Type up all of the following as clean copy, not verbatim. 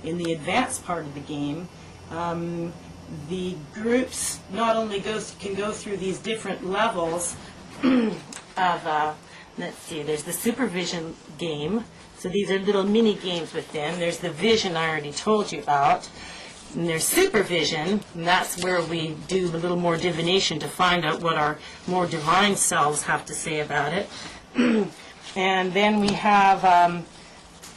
in the advanced part of the game, the groups not only can go through these different levels of, let's see, there's the supervision game. So these are little mini games within. There's the vision I already told you about. And there's supervision, and that's where we do a little more divination to find out what our more divine selves have to say about it. And then we have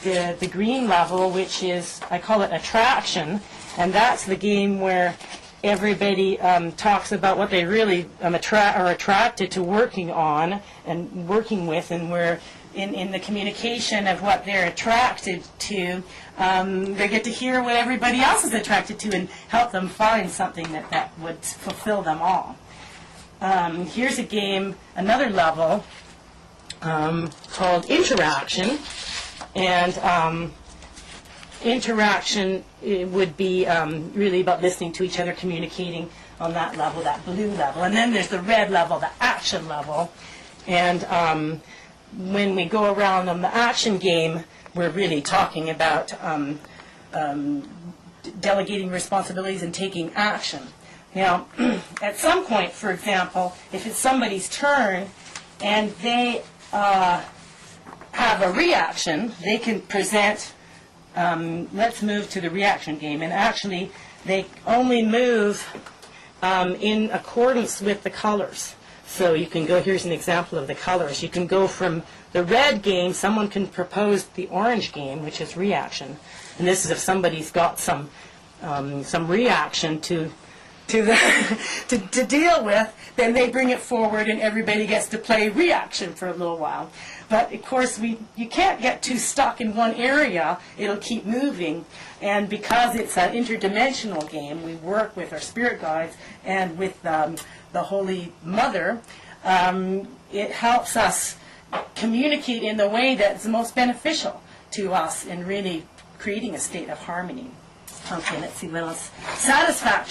the green level, which is, I call it attraction, and that's the game where everybody talks about what they really are attracted to working on and working with, and where in the communication of what they're attracted to, they get to hear what everybody else is attracted to and help them find something that would fulfill them all. Here's a game, another level, called interaction, and interaction would be really about listening to each other, communicating on that level, that blue level. And then there's the red level, the action level. And when we go around on the action game, we're really talking about delegating responsibilities and taking action. Now, at some point, for example, if it's somebody's turn and they have a reaction, they can present, let's move to the reaction game, and actually they only move in accordance with the colors. So you can go, here's an example of the colors. You can go from the red game, someone can propose the orange game, which is reaction. And this is if somebody's got some reaction to deal with, then they bring it forward and everybody gets to play reaction for a little while. But of course you can't get too stuck in one area, it'll keep moving. And because it's an interdimensional game, we work with our spirit guides and with the Holy Mother. It helps us communicate in the way that's most beneficial to us in really creating a state of harmony. Okay, let's see what else. Satisfaction.